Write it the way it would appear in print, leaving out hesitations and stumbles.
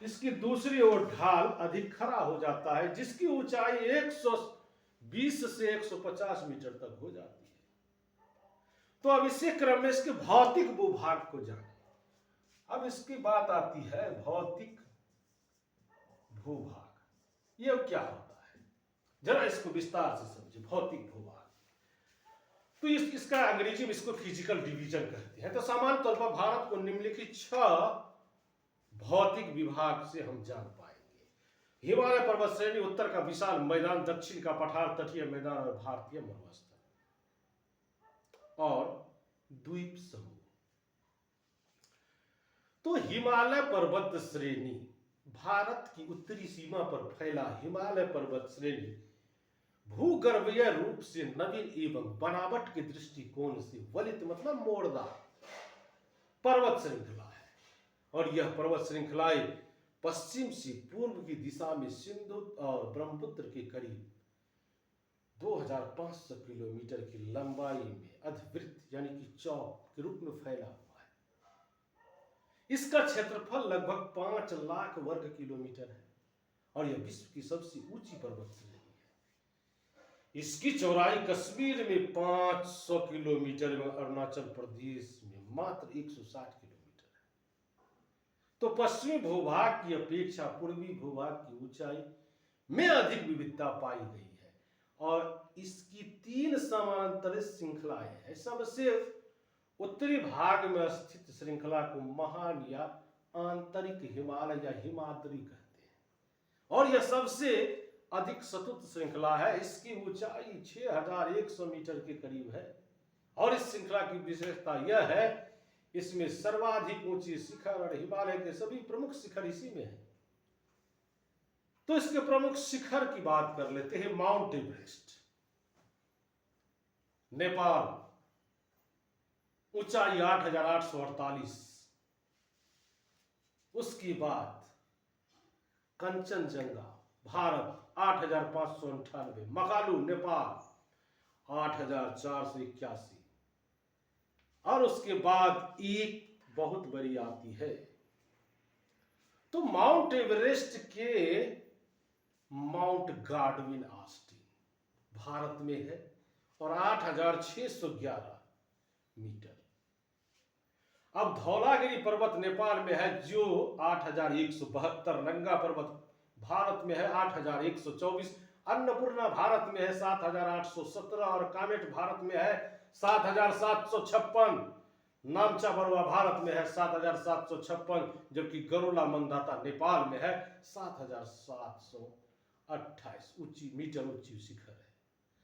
इसकी दूसरी ओर ढाल अधिक खड़ा हो जाता है, जिसकी ऊंचाई 120 से 150 मीटर तक हो जाती है। तो अब इसी क्रम में इसके भौतिक भूभाग को जाने। अब इसकी बात आती है भौतिक भूभाग। यह क्या होता है, जरा इसको विस्तार से समझिए। भौतिक भूभाग तो इसका अंग्रेजी में इसको फिजिकल डिवीजन कहते हैं। तो सामान्य तौर पर भारत को निम्नलिखित 6 भौतिक विभाग से हम जान पाएंगे। हिमालय पर्वत श्रेणी, उत्तर का विशाल मैदान, दक्षिण का पठार, तटीय मैदान और भारतीय मरुस्थल और द्वीप समूह। तो हिमालय पर्वत श्रेणी भारत की उत्तरी सीमा पर फैला हिमालय पर्वत श्रेणी भूगर्भीय रूप से नवीन एवं बनावट के दृष्टिकोण से वलित मतलब मोड़दार पर्वत श्रृंखला है। और यह पर्वत श्रृंखलाएं पश्चिम से पूर्व की दिशा में सिंधु और ब्रह्मपुत्र के करीब 2500 किलोमीटर की लंबाई में अर्धवृत्त यानी कि चौक के रूप में फैला हुआ है। इसका क्षेत्रफल लगभग 5 लाख वर्ग किलोमीटर है और यह विश्व की सबसे ऊंची पर्वत श्रेणी है। इसकी चौड़ाई कश्मीर में 500 किलोमीटर में अरुणाचल प्रदेश में मात्र 160 किलोमीटर है। तो पश्चिमी भूभाग की अपेक्षा पूर्वी भूभाग की ऊंचाई में अधिक विविधता पाई गई है और इसकी 3 समानांतर श्रृंखलाएं हैं। सबसे उत्तरी भाग में स्थित श्रृंखला को महान या आंतरिक हिमालय या हिमाद्री कहते हैं और यह सबसे अधिक सतत श्रृंखला है। इसकी ऊंचाई 6100 मीटर के करीब है और इस श्रृंखला की विशेषता यह है इसमें सर्वाधिक ऊंची शिखर और हिमालय के सभी प्रमुख शिखर इसी में है। तो इसके प्रमुख शिखर की बात कर लेते हैं। माउंट एवरेस्ट, नेपाल, ऊंचाई 8848। उसके बाद कंचनजंगा भारत 8598, मकालू नेपाल 8481 और उसके बाद एक बहुत बड़ी आती है। तो माउंट एवरेस्ट के माउंट गार्डविन ऑस्टिन भारत में है और 8611 मीटर। अब धौलागिरी पर्वत नेपाल में है जो 8172, नंगा पर्वत भारत में है 8124, अन्नपूर्णा भारत में है 7817 और कामेट भारत में है 7756, नामचा बरुआ भारत में है 7756, जबकि गरुला मंदाता नेपाल में है 7728 ऊंची मीटर ऊंची शिखर है।